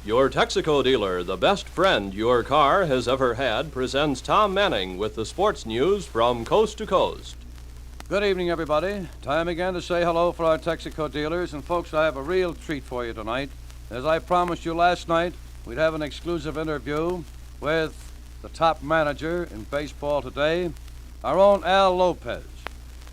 Your Texaco dealer, the best friend your car has ever had, presents Tom Manning with the sports news from coast to coast. Good evening, everybody. Time again to say hello for our Texaco dealers. And, folks, I have a real treat for you tonight. As I promised you last night, we'd have an exclusive interview with the top manager in baseball today, our own Al Lopez.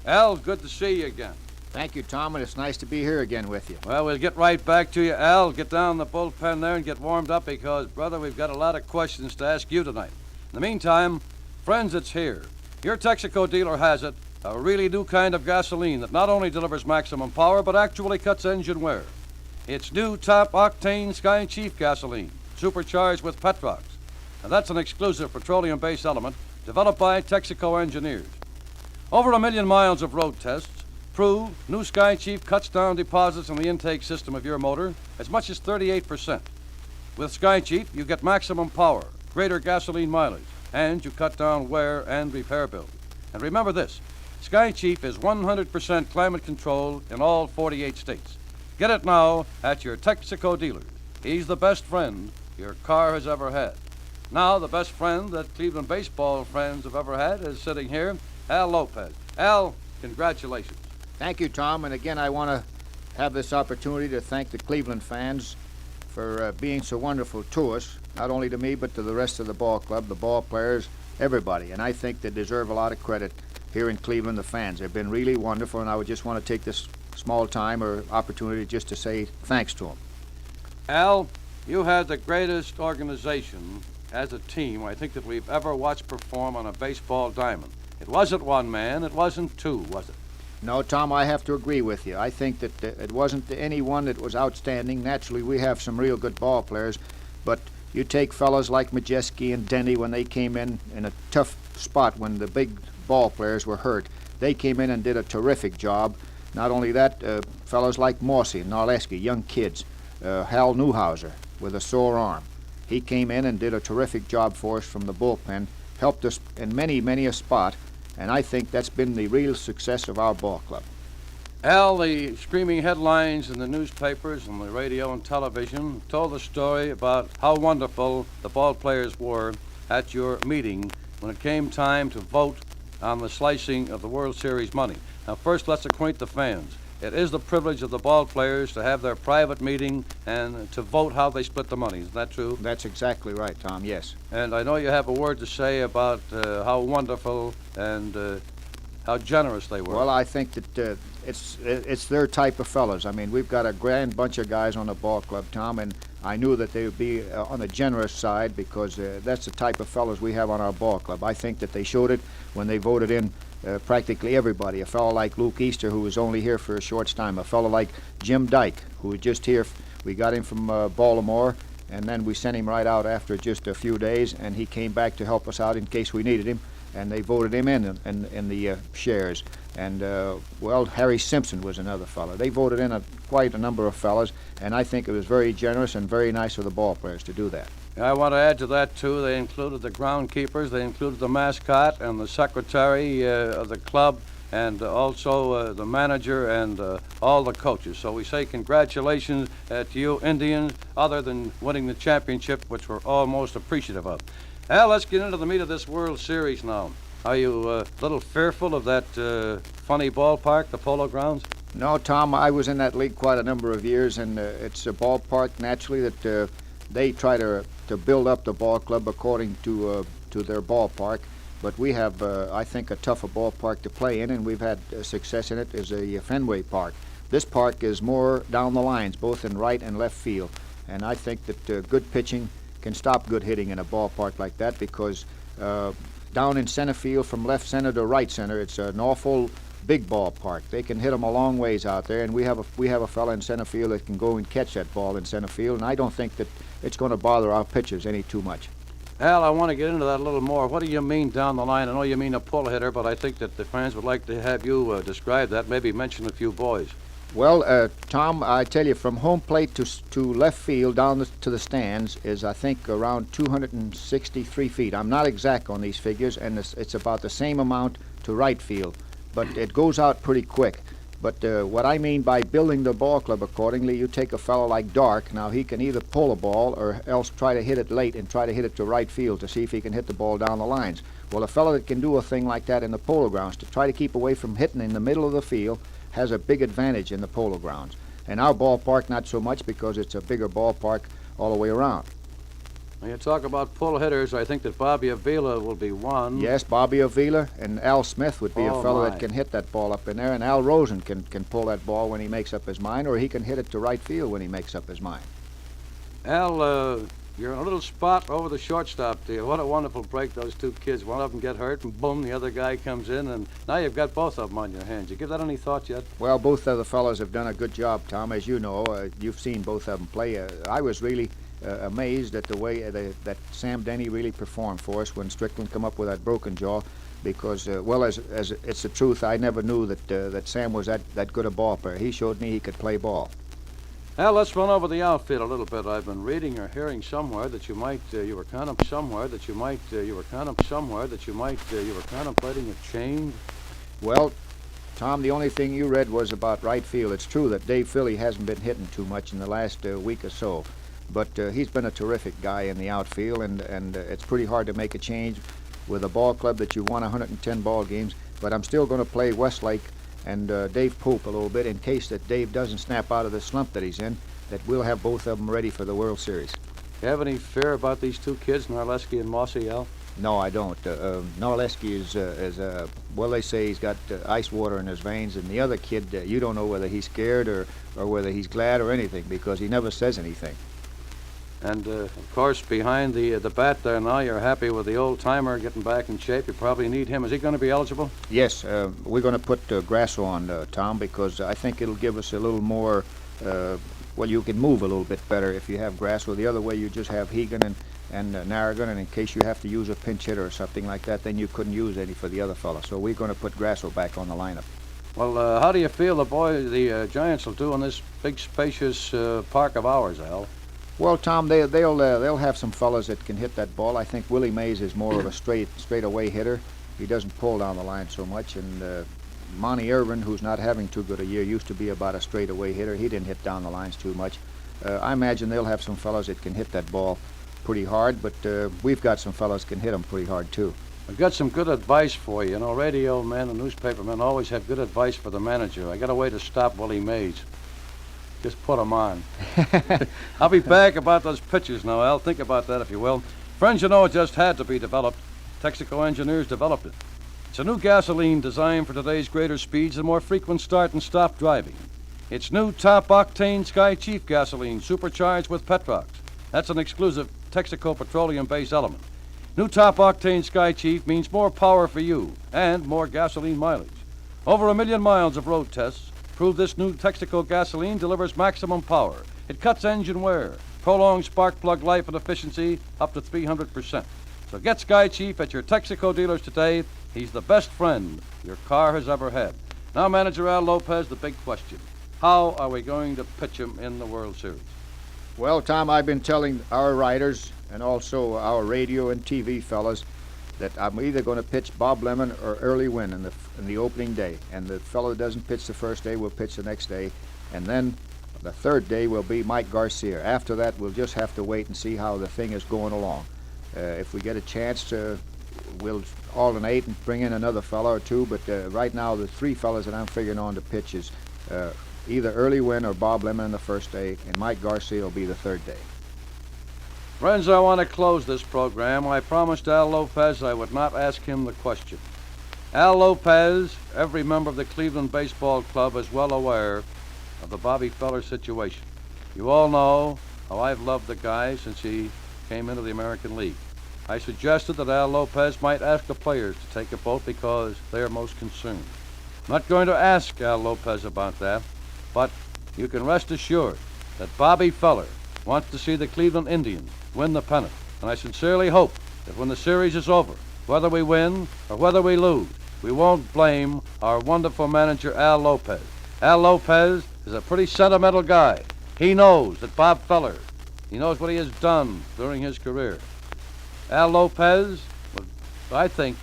Al, good to see you again. Thank you, Tom, and it's nice to be here again with you. Well, we'll get right back to you, Al. Get down the bullpen there and get warmed up because, brother, we've got a lot of questions to ask you tonight. In the meantime, friends, it's here. Your Texaco dealer has it, a really new kind of gasoline that not only delivers maximum power, but actually cuts engine wear. It's new top-octane Sky Chief gasoline, supercharged with Petrox. And that's an exclusive petroleum-based element developed by Texaco engineers. Over 1 million miles of road tests prove new Sky Chief cuts down deposits in the intake system of your motor as much as 38%. With Sky Chief, you get maximum power, greater gasoline mileage, and you cut down wear and repair bills. And remember this, Sky Chief is 100% climate controlled in all 48 states. Get it now at your Texaco dealer. He's the best friend your car has ever had. Now, the best friend that Cleveland baseball fans have ever had is sitting here, Al Lopez. Al, congratulations. Thank you, Tom, and again, I want to have this opportunity to thank the Cleveland fans for being so wonderful to us, not only to me, but to the rest of the ball club, the ball players, everybody. And I think they deserve a lot of credit here in Cleveland, the fans. They've been really wonderful, and I would just want to take this small time or opportunity just to say thanks to them. Al, you had the greatest organization as a team I think that we've ever watched perform on a baseball diamond. It wasn't one man, it wasn't two, was it? No, Tom, I have to agree with you. I think that it wasn't any one that was outstanding. Naturally, we have some real good ball players, but you take fellas like Majeski and Denny when they came in a tough spot when the big ball players were hurt. They came in and did a terrific job. Not only that, fellas like Morsey and Narleski, young kids, Hal Newhouser with a sore arm. He came in and did a terrific job for us from the bullpen, helped us in many a spot, and I think that's been the real success of our ball club. Al, the screaming headlines in the newspapers and the radio and television told the story about how wonderful the ball players were at your meeting when it came time to vote on the slicing of the World Series money. Now, first, let's acquaint the fans. It is the privilege of the ball players to have their private meeting and to vote how they split the money. Is that true? That's exactly right, Tom, yes. And I know you have a word to say about how wonderful and how generous they were. Well, I think that it's their type of fellas. I mean, we've got a grand bunch of guys on the ball club, Tom, and I knew that they would be on the generous side because that's the type of fellas we have on our ball club. I think that they showed it when they voted in practically everybody. A fellow like Luke Easter, who was only here for a short time. A fellow like Jim Dyke, who was just here. We got him from Baltimore, and then we sent him right out after just a few days, and he came back to help us out in case we needed him, and they voted him in the shares. And, well, Harry Simpson was another fellow. They voted in quite a number of fellas, and I think it was very generous and very nice of the ball players to do that. I want to add to that, too. They included the groundkeepers, they included the mascot and the secretary of the club, and also the manager and all the coaches. So we say congratulations to you Indians, other than winning the championship, which we're all most appreciative of. Al, let's get into the meat of this World Series now. Are you a little fearful of that funny ballpark, the Polo Grounds? No, Tom, I was in that league quite a number of years, and it's a ballpark, naturally, that they try to build up the ball club according to their ballpark. But we have, I think, a tougher ballpark to play in, and we've had success in it as a Fenway Park. This park is more down the lines, both in right and left field. And I think that good pitching can stop good hitting in a ballpark like that because down in center field from left center to right center, it's an awful big ballpark. They can hit them a long ways out there, and we have a fella in center field that can go and catch that ball in center field, and I don't think that it's going to bother our pitchers any too much. Al, I want to get into that a little more. What do you mean down the line? I know you mean a pull hitter, but I think that the fans would like to have you describe that, maybe mention a few boys. Well, Tom, I tell you, from home plate to left field down to the stands is, I think, around 263 feet. I'm not exact on these figures, and it's about the same amount to right field, but it goes out pretty quick. But what I mean by building the ball club accordingly, you take a fellow like Dark. Now, he can either pull a ball or else try to hit it late and try to hit it to right field to see if he can hit the ball down the lines. Well, a fellow that can do a thing like that in the polo grounds, to try to keep away from hitting in the middle of the field, has a big advantage in the polo grounds. And our ballpark, not so much, because it's a bigger ballpark all the way around. When you talk about pull hitters, I think that Bobby Avila will be one. Yes, Bobby Avila and Al Smith would be a fellow that can hit that ball up in there, and Al Rosen can pull that ball when he makes up his mind, or he can hit it to right field when he makes up his mind. Al, you're in a little spot over the shortstop deal. What a wonderful break, those two kids. One of them get hurt, and boom, the other guy comes in, and now you've got both of them on your hands. You give that any thought yet? Well, both of the fellows have done a good job, Tom. As you know, you've seen both of them play. I was really amazed at the way that Sam Denny really performed for us when Strickland come up with that broken jaw, because, as it's the truth, I never knew that Sam was that good a ball player. He showed me he could play ball. Well, let's run over the outfit a little bit. I've been reading or hearing somewhere that you were contemplating a change. Well, Tom, the only thing you read was about right field. It's true that Dave Philly hasn't been hitting too much in the last week or so, but he's been a terrific guy in the outfield, and it's pretty hard to make a change with a ball club that you won 110 ball games. But I'm still going to play Westlake and Dave Pope a little bit in case that Dave doesn't snap out of the slump that he's in, that we'll have both of them ready for the World Series. You have any fear about these two kids, Narleski and Mossy, Al? No, I don't. Narleski is well, they say he's got ice water in his veins, and the other kid, you don't know whether he's scared or whether he's glad or anything, because he never says anything. And, of course, behind the bat there now, you're happy with the old-timer getting back in shape. You probably need him. Is he going to be eligible? Yes, we're going to put Grasso on, Tom, because I think it'll give us a little more, you can move a little bit better if you have Grasso. The other way, you just have Hegan and Narragan, and in case you have to use a pinch hitter or something like that, then you couldn't use any for the other fellow. So we're going to put Grasso back on the lineup. Well, how do you feel the Giants will do in this big, spacious park of ours, Al? Well, Tom, they'll have some fellas that can hit that ball. I think Willie Mays is more of a straightaway hitter. He doesn't pull down the line so much, and Monty Irvin, who's not having too good a year, used to be about a straightaway hitter. He didn't hit down the lines too much. I imagine they'll have some fellas that can hit that ball pretty hard, but we've got some fellas that can hit them pretty hard too. I've got some good advice for you. You know, radio men and newspaper men always have good advice for the manager. I got a way to stop Willie Mays. Just put him on. I'll be back about those pitches now, Al. Think about that, if you will. Friends, you know, it just had to be developed. Texaco engineers developed it. It's a new gasoline designed for today's greater speeds and more frequent start and stop driving. It's new top-octane Sky Chief gasoline supercharged with Petrox. That's an exclusive Texaco petroleum-based element. New top-octane Sky Chief means more power for you and more gasoline mileage. Over 1 million miles of road tests prove this new Texaco gasoline delivers maximum power. It cuts engine wear, prolongs spark plug life and efficiency up to 300%. So get Sky Chief at your Texaco dealers today. He's the best friend your car has ever had. Now, Manager Al Lopez, the big question. How are we going to pitch him in the World Series? Well, Tom, I've been telling our writers and also our radio and TV fellas that I'm either going to pitch Bob Lemon or Early Wynn in the opening day. And the fellow that doesn't pitch the first day will pitch the next day. And then the third day will be Mike Garcia. After that, we'll just have to wait and see how the thing is going along. If we get a chance, we'll alternate and bring in another fellow or two. But right now, the three fellas that I'm figuring on to pitch is either Early Wynn or Bob Lemon on the first day, and Mike Garcia will be the third day. Friends, I want to close this program. I promised Al Lopez I would not ask him the question. Al Lopez, every member of the Cleveland Baseball Club is well aware of the Bobby Feller situation. You all know how I've loved the guy since he came into the American League. I suggested that Al Lopez might ask the players to take a vote because they are most concerned. I'm not going to ask Al Lopez about that, but you can rest assured that Bobby Feller wants to see the Cleveland Indians win the pennant. And I sincerely hope that when the series is over, whether we win or whether we lose, we won't blame our wonderful manager, Al Lopez. Al Lopez is a pretty sentimental guy. He knows that Bob Feller, he knows what he has done during his career. Al Lopez would, I think,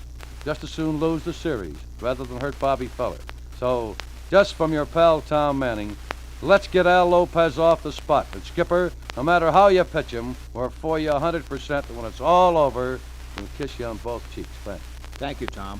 just as soon lose the series rather than hurt Bobby Feller. So just from your pal Tom Manning. Let's get Al Lopez off the spot. And Skipper, no matter how you pitch him, we're for you 100%. And when it's all over, we'll kiss you on both cheeks. Thanks. Thank you, Tom.